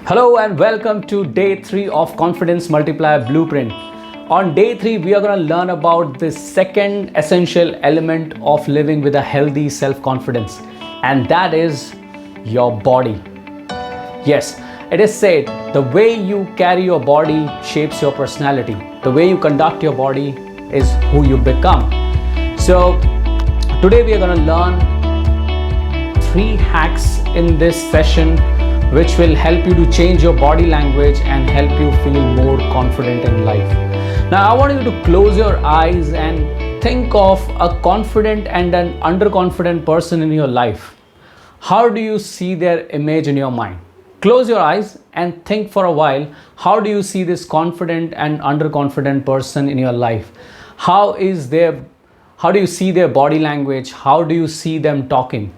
Hello and welcome to day 3 of Confidence Multiplier Blueprint. On day 3, we are going to learn about the second essential element of living with a healthy self-confidence, and that is your body. Yes, it is said the way you carry your body shapes your personality. The way you conduct your body is who you become. So today we are going to learn 3 hacks in this session which will help you to change your body language and help you feel more confident in life. Now I want you to close your eyes and think of a confident and an underconfident person in your life. How do you see their image in your mind? Close your eyes and think for a while. How do you see this confident and underconfident person in your life? How do you see their body language? How do you see them talking?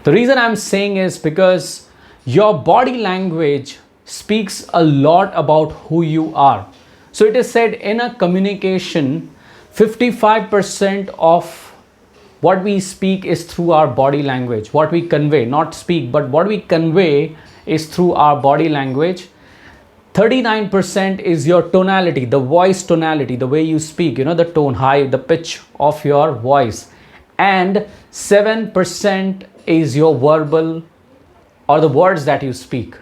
The reason I'm saying is because your body language speaks a lot about who you are. So it is said in a communication, 55% of what we speak is through our body language. What we convey, not speak, but what we convey is through our body language. 39% is your tonality, the voice tonality, the way you speak, the tone, high, the pitch of your voice. And 7% is your verbal or the words that you speak.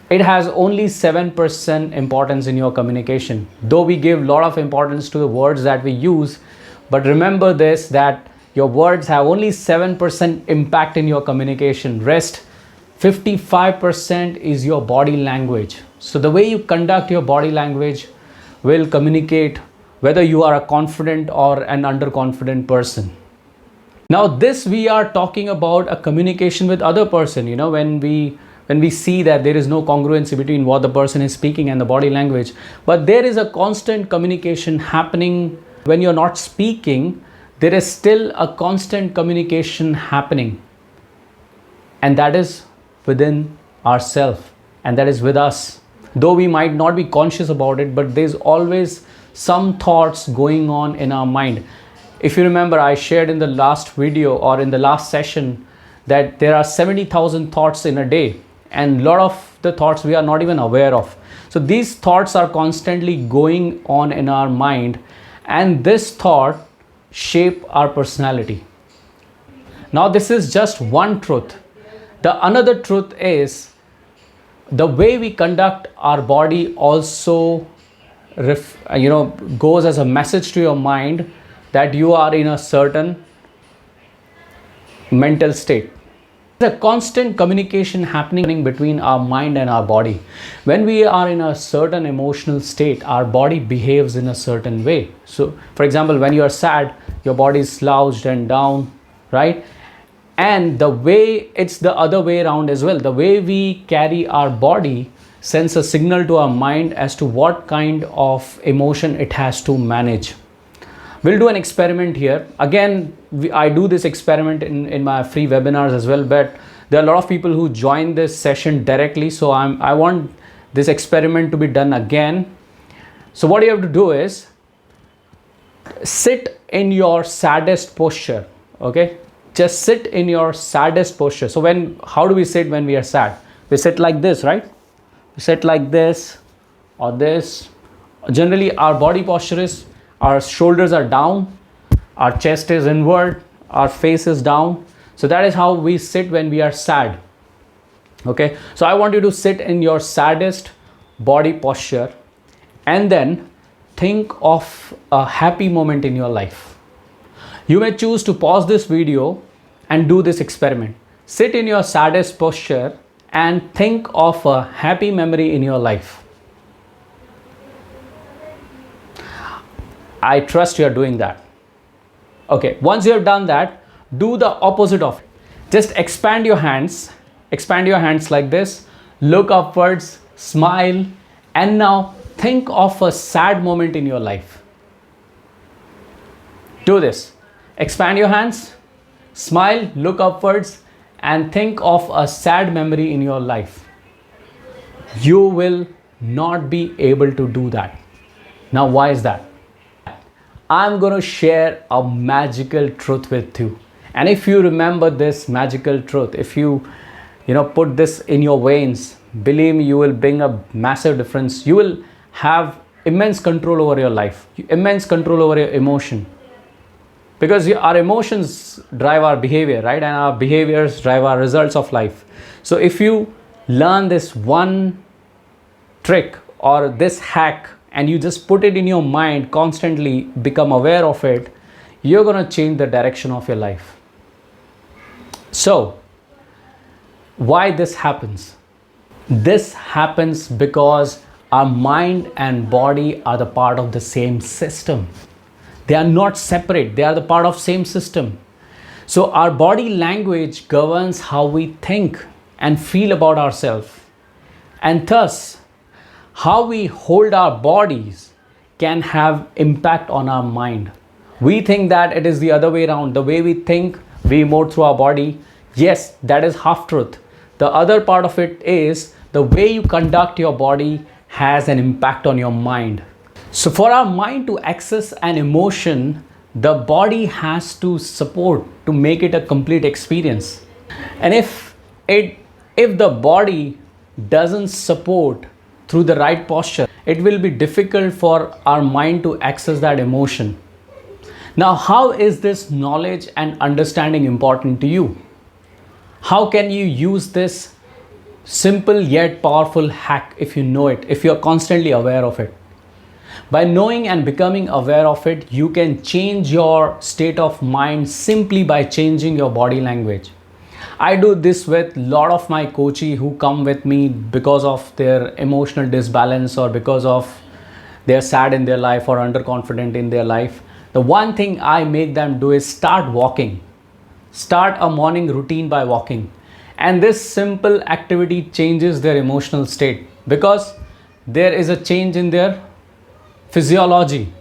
It has only 7% importance in your communication. Though we give a lot of importance to the words that we use, but remember this, that your words have only 7% impact in your communication. Rest 55% is your body language. So the way you conduct your body language will communicate whether you are a confident or an underconfident person. Now this we are talking about a communication with other person, when we see that there is no congruency between what the person is speaking and the body language. But there is a constant communication happening when you're not speaking. There is still a constant communication happening. And that is within ourselves, and that is with us. Though we might not be conscious about it, but there's always some thoughts going on in our mind. If you remember, I shared in the last video or in the last session that there are 70,000 thoughts in a day, and a lot of the thoughts we are not even aware of. So these thoughts are constantly going on in our mind, and this thought shape our personality. Now this is just one truth. The another truth is the way we conduct our body also goes as a message to your mind that you are in a certain mental state. There's a constant communication happening between our mind and our body. When we are in a certain emotional state, our body behaves in a certain way. So, for example, when you are sad, your body is slouched and down, right? And the way it's the other way around as well. The way we carry our body sends a signal to our mind as to what kind of emotion it has to manage. We'll do an experiment here. Again, I do this experiment in my free webinars as well, but there are a lot of people who join this session directly. So I want this experiment to be done again. So what you have to do is sit in your saddest posture, okay? Just sit in your saddest posture. So how do we sit when we are sad? We sit like this, right? We sit like this or this. Generally, our body posture is our shoulders are down, our chest is inward, our face is down. So that is how we sit when we are sad. Okay, so I want you to sit in your saddest body posture and then think of a happy moment in your life. You may choose to pause this video and do this experiment. Sit in your saddest posture and think of a happy memory in your life. I trust you are doing that. Okay, once you have done that, do the opposite of it. Just expand your hands like this, look upwards, smile, and now think of a sad moment in your life. Do this. Expand your hands, smile, look upwards, and think of a sad memory in your life. You will not be able to do that. Now, why is that? I'm going to share a magical truth with you. And if you remember this magical truth, if you put this in your veins. Believe me, you will bring a massive difference. You will have immense control over your life, immense control over your emotion, because our emotions drive our behavior, right? And our behaviors drive our results of life. So if you learn this one trick or this hack and you just put it in your mind, constantly become aware of it, you're going to change the direction of your life. So why this happens? This happens because our mind and body are the part of the same system. They are not separate, they are the part of same system. So our body language governs how we think and feel about ourselves, and thus how we hold our bodies can have impact on our mind. We think that it is the other way around. The way we think, we emote through our body. Yes, that is half truth. The other part of it is the way you conduct your body has an impact on your mind. So for our mind to access an emotion, the body has to support to make it a complete experience. And if the body doesn't support through the right posture, it will be difficult for our mind to access that emotion. Now, how is this knowledge and understanding important to you? How can you use this simple yet powerful hack if you know it, if you're constantly aware of it? By knowing and becoming aware of it, you can change your state of mind simply by changing your body language. I do this with a lot of my coachees who come with me because of their emotional disbalance or because of they're sad in their life or underconfident in their life. The one thing I make them do is start walking. Start a morning routine by walking. And this simple activity changes their emotional state because there is a change in their physiology.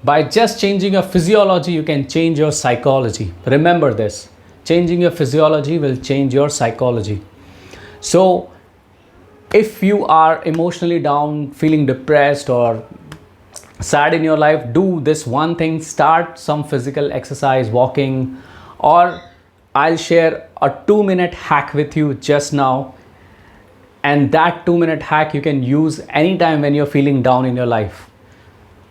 By just changing your physiology, you can change your psychology. Remember this. Changing your physiology will change your psychology. So if you are emotionally down, feeling depressed or sad in your life, do this one thing. Start some physical exercise, walking, or I'll share a 2-minute hack with you just now. And that 2-minute hack you can use anytime when you're feeling down in your life.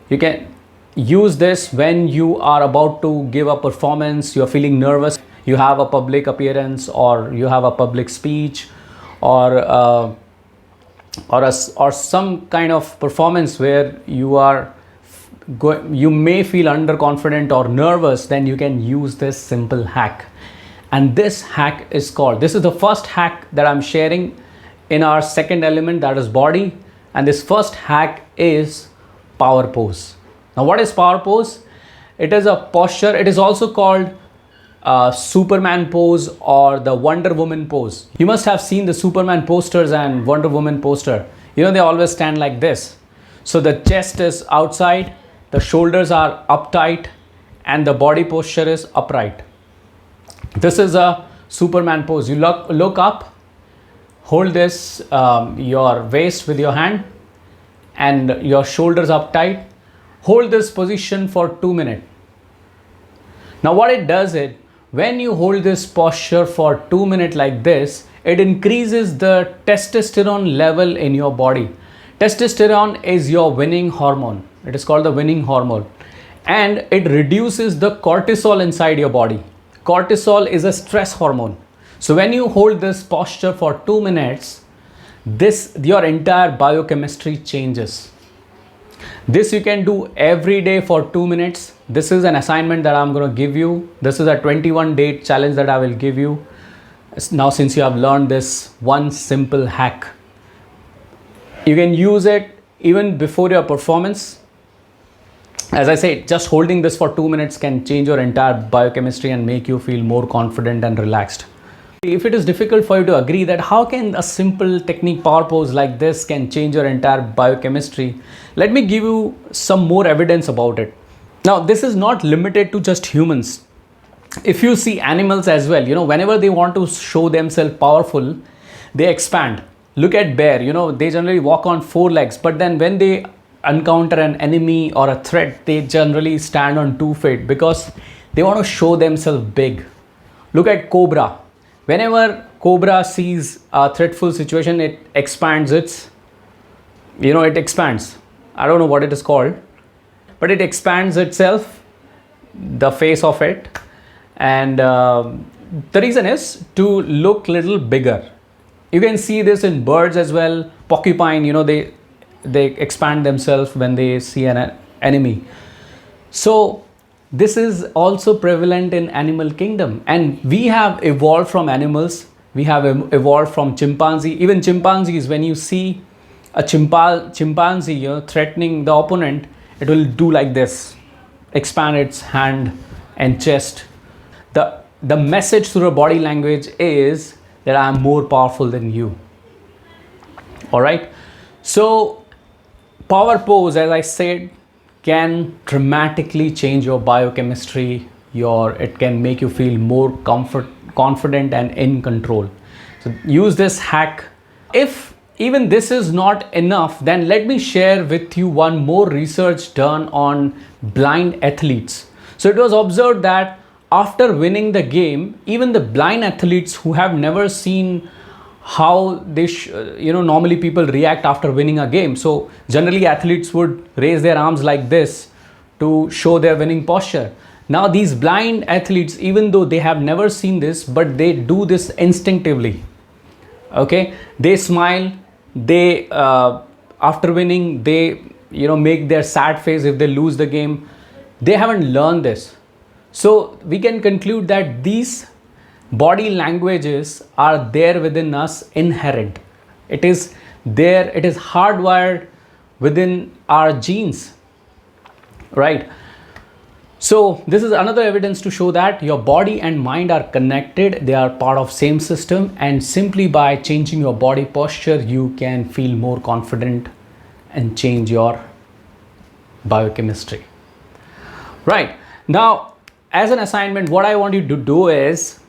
You can use this when you are about to give a performance, you're feeling nervous, you have a public appearance or you have a public speech or some kind of performance where you may feel underconfident or nervous. Then you can use this simple hack. And this hack is this is the first hack that I'm sharing in our second element, that is body. And this first hack is power pose. Now what is power pose? It is a posture. It is also called Superman pose or the Wonder Woman pose. You must have seen the Superman posters and Wonder Woman poster. They always stand like this. So the chest is outside, the shoulders are uptight, and the body posture is upright. This is a Superman pose. You look up, hold this your waist with your hand and your shoulders up tight. Hold this position for 2 minutes. Now what it does is, when you hold this posture for 2 minutes like this, it increases the testosterone level in your body. Testosterone is your winning hormone. It is called the winning hormone. And it reduces the cortisol inside your body. Cortisol is a stress hormone. So when you hold this posture for 2 minutes, your entire biochemistry changes. This you can do every day for 2 minutes. This is an assignment that I'm going to give you. This is a 21-day challenge that I will give you. Now, since you have learned this one simple hack, you can use it even before your performance. As I say, just holding this for 2 minutes can change your entire biochemistry and make you feel more confident and relaxed. If it is difficult for you to agree that how can a simple technique power pose like this can change your entire biochemistry, let me give you some more evidence about it. Now, this is not limited to just humans. If you see animals as well, whenever they want to show themselves powerful, they expand. Look at bear, they generally walk on 4 legs, but then when they encounter an enemy or a threat, they generally stand on 2 feet because they want to show themselves big. Look at cobra. Whenever cobra sees a threatful situation, it expands its, it expands. I don't know what it is called, but it expands itself, the face of it. And the reason is to look little bigger. You can see this in birds as well. Porcupine, they expand themselves when they see an enemy. So this is also prevalent in animal kingdom, and we have evolved from animals. We have evolved from chimpanzee. Even chimpanzees, when you see a chimpanzee threatening the opponent, it will do like this, expand its hand and chest. The message through the body language is that I am more powerful than you. All right. So power pose, as I said, can dramatically change your biochemistry. It can make you feel more confident and in control. So use this hack. If even this is not enough, then let me share with you one more research done on blind athletes. So it was observed that after winning the game, even the blind athletes who have never seen how they normally people react after winning a game. So generally athletes would raise their arms like this to show their winning posture. Now these blind athletes, even though they have never seen this, but they do this instinctively. Okay, they smile, they after winning, they make their sad face if they lose the game. They haven't learned this. So we can conclude that these body languages are there within us, inherent. It is there, it is hardwired within our genes, right? So this is another evidence to show that your body and mind are connected. They are part of same system, and simply by changing your body posture, you can feel more confident and change your biochemistry. Right. Now, as an assignment, what I want you to do is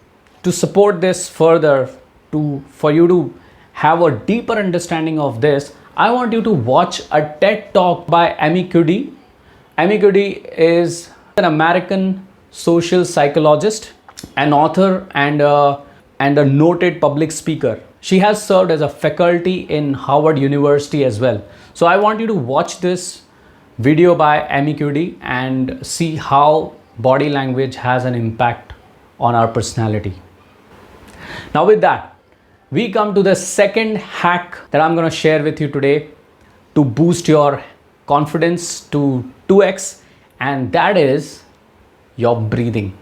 to support this further, for you to have a deeper understanding of this. I want you to watch a TED talk by Amy Cuddy. Amy Cuddy is an American social psychologist, an author, and a noted public speaker. She has served as a faculty in Harvard University as well. So I want you to watch this video by Amy Cuddy and see how body language has an impact on our personality. Now with that, we come to the second hack that I'm going to share with you today to boost your confidence to 2x, and that is your breathing.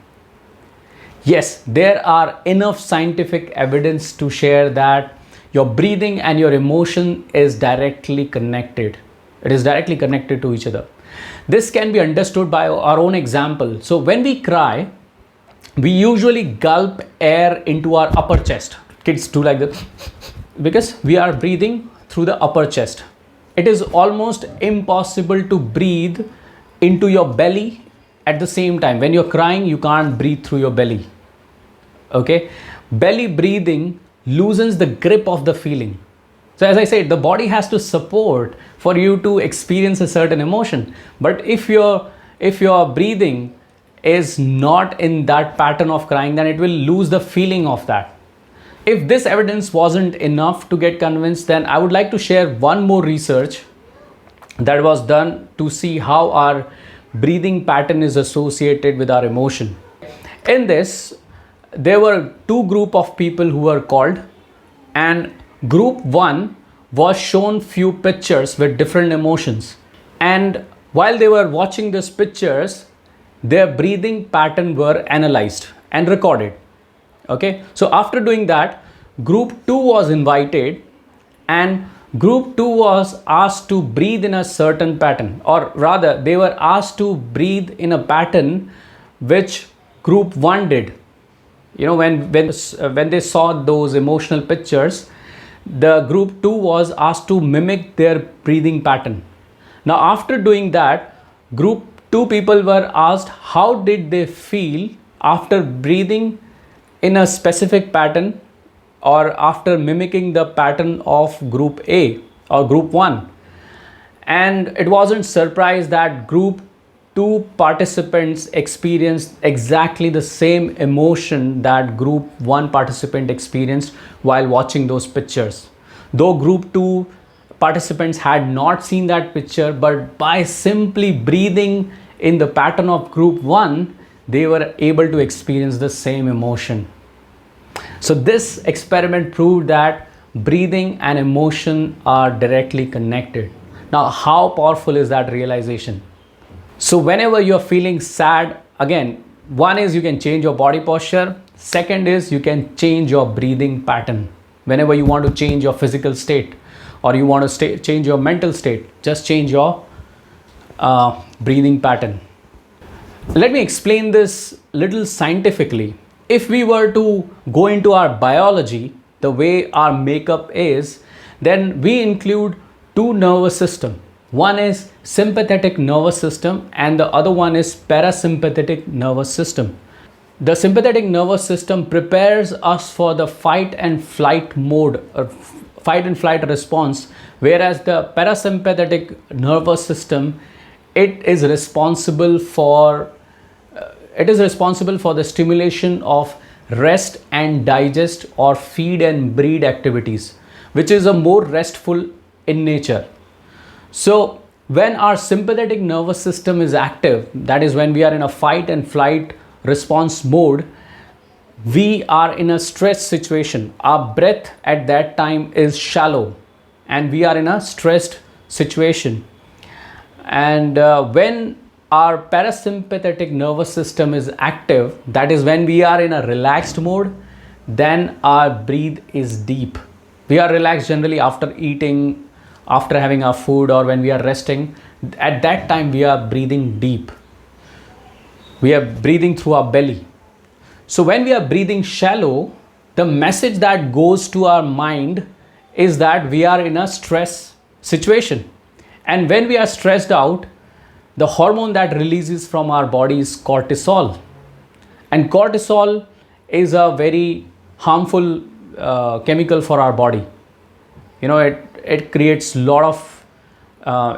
Yes, there are enough scientific evidence to share that your breathing and your emotion is directly connected. It is directly connected to each other. This can be understood by our own example. So when we cry, we usually gulp air into our upper chest. Kids do like this because we are breathing through the upper chest. It is almost impossible to breathe into your belly at the same time. When you're crying, you can't breathe through your belly. Okay? Belly breathing loosens the grip of the feeling. So as I said, the body has to support for you to experience a certain emotion. But if your breathing is not in that pattern of crying, then it will lose the feeling of that. If this evidence wasn't enough to get convinced, then I would like to share one more research that was done to see how our breathing pattern is associated with our emotion. In this, there were two groups of people who were called, and group 1 was shown few pictures with different emotions, and while they were watching these pictures, their breathing pattern were analyzed and recorded. Okay, so after doing that, group 2 was invited, and group 2 was asked to breathe in a certain pattern, or rather they were asked to breathe in a pattern which group 1 did. When they saw those emotional pictures, the group 2 was asked to mimic their breathing pattern. Now after doing that, group 2 people were asked how did they feel after breathing in a specific pattern or after mimicking the pattern of group A or group 1. And it wasn't surprised that group two participants experienced exactly the same emotion that group 1 participant experienced while watching those pictures. Though group 2 participants had not seen that picture, but by simply breathing in the pattern of group 1, they were able to experience the same emotion. So this experiment proved that breathing and emotion are directly connected. Now, how powerful is that realization? So whenever you're feeling sad, again, one is you can change your body posture. Second is you can change your breathing pattern. Whenever you want to change your physical state or you want to change your mental state, just change your breathing pattern. Let me explain this little scientifically. If we were to go into our biology, the way our makeup is, then we include two nervous systems. One is sympathetic nervous system and the other one is parasympathetic nervous system. The sympathetic nervous system prepares us for the fight and flight mode, fight and flight response, whereas the parasympathetic nervous system, it is responsible for the stimulation of rest and digest or feed and breed activities, which is a more restful in nature. So when our sympathetic nervous system is active, that is when we are in a fight and flight response mode, we are in a stress situation. Our breath at that time is shallow and we are in a stressed situation. And when our parasympathetic nervous system is active, that is when we are in a relaxed mode, then our breathe is deep. We are relaxed generally after eating, after having our food, or when we are resting. At that time we are breathing deep. We are breathing through our belly. So when we are breathing shallow, the message that goes to our mind is that we are in a stress situation. And when we are stressed out, the hormone that releases from our body is cortisol. And cortisol is a very harmful chemical for our body. It creates a lot of,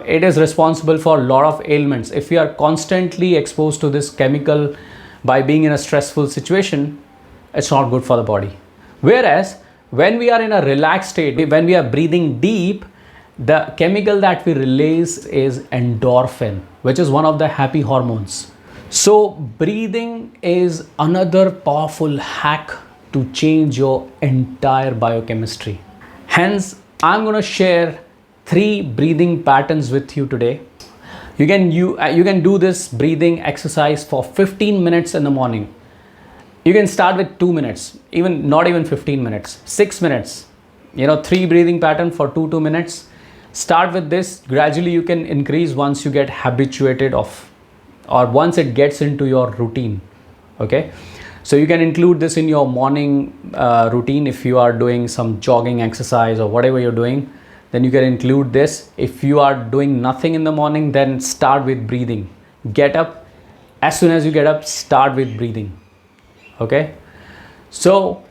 it is responsible for a lot of ailments. If we are constantly exposed to this chemical by being in a stressful situation, it's not good for the body. Whereas when we are in a relaxed state, when we are breathing deep, the chemical that we release is endorphin, which is one of the happy hormones. So breathing is another powerful hack to change your entire biochemistry. Hence, I'm going to share 3 breathing patterns with you today. You can do this breathing exercise for 15 minutes in the morning. You can start with 2 minutes, not even 15 minutes, 6 minutes. 3 breathing pattern for 2 minutes. Start with this. Gradually you can increase once you get habituated of, or once it gets into your routine. Okay. So you can include this in your morning routine. If you are doing some jogging exercise or whatever you're doing, then you can include this. If you are doing nothing in the morning, then start with breathing. Get up. As soon as you get up, start with breathing. Okay. So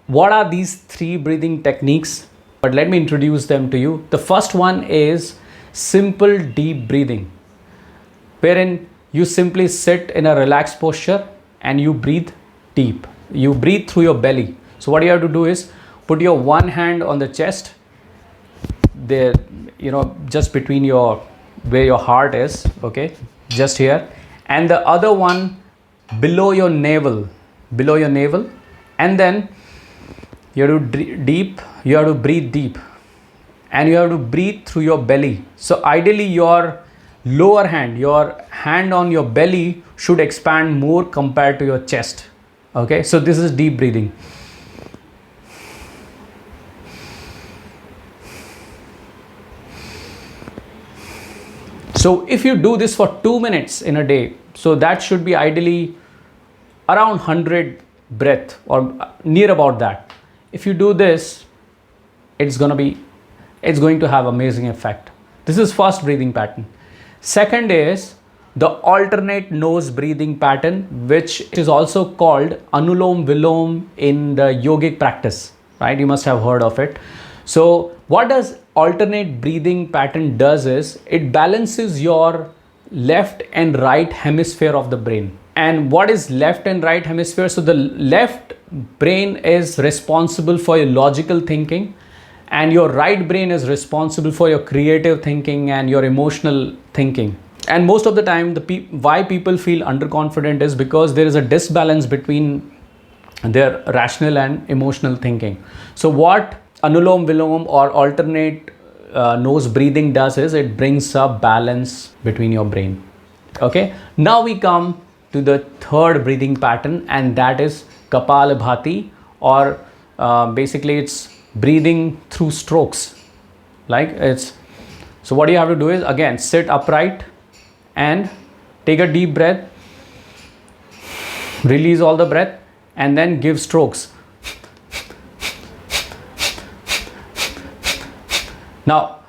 what are these 3 breathing techniques? But let me introduce them to you. The first one is simple deep breathing, wherein you simply sit in a relaxed posture and you breathe deep. You breathe through your belly. So what you have to do is put your one hand on the chest, there, just between where your heart is, okay, just here, and the other one below your navel, and then you have to breathe deep, and you have to breathe through your belly. So ideally your lower hand, your hand on your belly should expand more compared to your chest. Okay, so this is deep breathing. So if you do this for 2 minutes in a day, so that should be ideally around 100 breath or near about that. If you do this, it's going to have amazing effect. This is first breathing pattern. Second is the alternate nose breathing pattern, which is also called Anulom Vilom in the yogic practice, right? You must have heard of it. So what does alternate breathing pattern does is it balances your left and right hemisphere of the brain. And what is left and right hemisphere? So the left brain is responsible for your logical thinking, and your right brain is responsible for your creative thinking and your emotional thinking. And most of the time, why people feel underconfident is because there is a disbalance between their rational and emotional thinking. So what Anulom Vilom or alternate nose breathing does is it brings a balance between your brain. Okay, now we come to the third breathing pattern, and that is Kapalabhati, or basically it's breathing through strokes. So what you have to do is, again, sit upright and take a deep breath, release all the breath, and then give strokes. Now,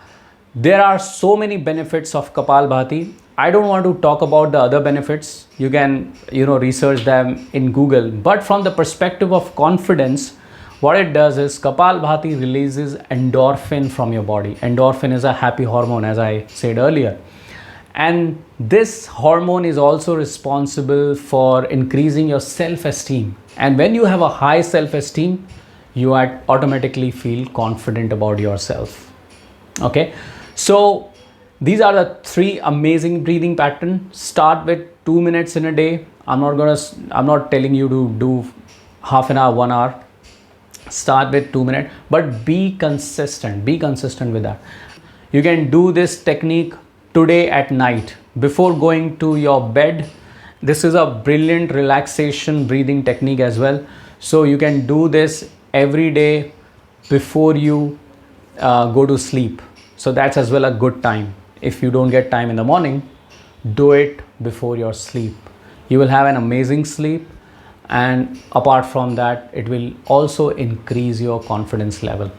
there are so many benefits of Kapalbhati. I don't want to talk about the other benefits. You can, research them in Google. But from the perspective of confidence, what it does is Kapalbhati releases endorphin from your body. Endorphin is a happy hormone, as I said earlier. And this hormone is also responsible for increasing your self-esteem. And when you have a high self-esteem, you automatically feel confident about yourself. Okay, so these are the 3 amazing breathing patterns. Start with 2 minutes in a day. I'm not telling you to do half an hour, 1 hour. Start with 2 minutes, but be consistent. Be consistent with that. You can do this technique today at night before going to your bed. This is a brilliant relaxation breathing technique as well. So you can do this every day before you go to sleep. So that's as well a good time. If you don't get time in the morning, do it before your sleep. You will have an amazing sleep, and apart from that, it will also increase your confidence level.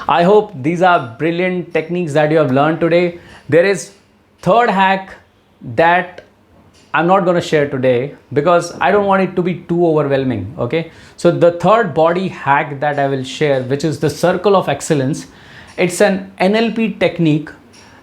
I hope these are brilliant techniques that you have learned today. There is third hack that I'm not going to share today because I don't want it to be too overwhelming. Okay, so the third body hack that I will share, which is the circle of excellence. It's an NLP technique.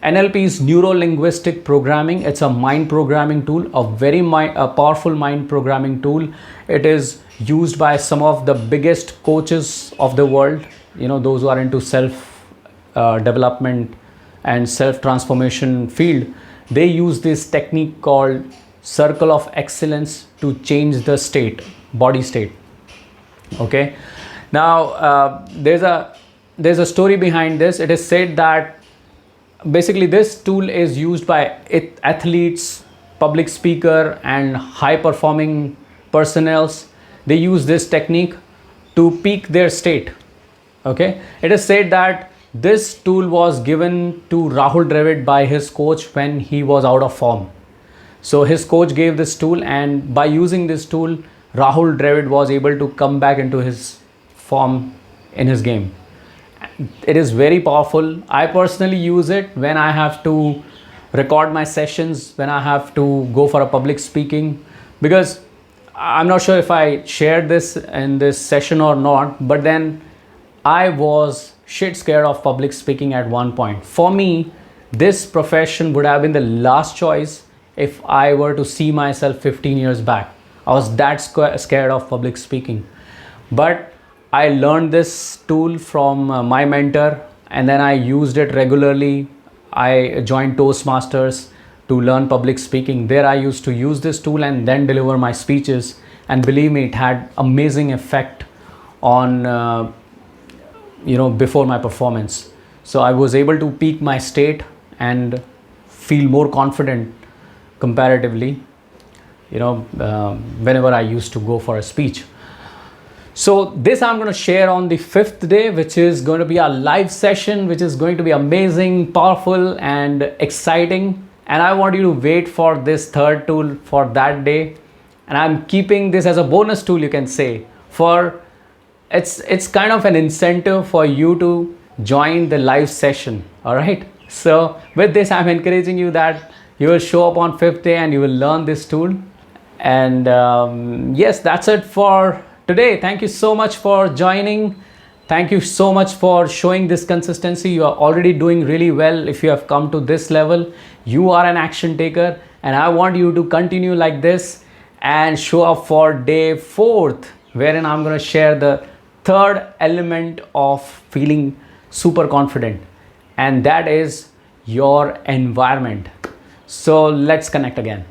NLP is neuro-linguistic programming. It's a mind programming tool, a powerful mind programming tool. It is used by some of the biggest coaches of the world, those who are into self development and self transformation field. They use this technique called circle of excellence to change the body state. Okay, now there's a story behind this. It is said that basically this tool is used by athletes, public speaker, and high performing personnels. They use this technique to peak their state. Okay, it is said that this tool was given to Rahul Dravid by his coach when he was out of form. So his coach gave this tool, and by using this tool, Rahul Dravid was able to come back into his form in his game. It is very powerful. I personally use it when I have to record my sessions, when I have to go for a public speaking, because I'm not sure if I shared this in this session or not, but then I was shit scared of public speaking at one point. For me, this profession would have been the last choice if I were to see myself 15 years back. I was that scared of public speaking. But I learned this tool from my mentor, and then I used it regularly. I joined Toastmasters to learn public speaking. There I used to use this tool and then deliver my speeches, and believe me, it had amazing effect on before my performance. So I was able to peak my state and feel more confident comparatively, whenever I used to go for a speech. So this I'm going to share on the 5th day, which is going to be a live session, which is going to be amazing, powerful, and exciting. And I want you to wait for this third tool for that day. And I'm keeping this as a bonus tool, you can say, for it's kind of an incentive for you to join the live session. All right. So with this, I'm encouraging you that you will show up on 5th day and you will learn this tool. And yes, that's it for today. Thank you so much for joining, Thank you so much for showing this consistency. You are already doing really well. If you have come to this level, you are an action taker, and I want you to continue like this and show up for day 4th, wherein I'm going to share the third element of feeling super confident, and that is your environment. So let's connect again.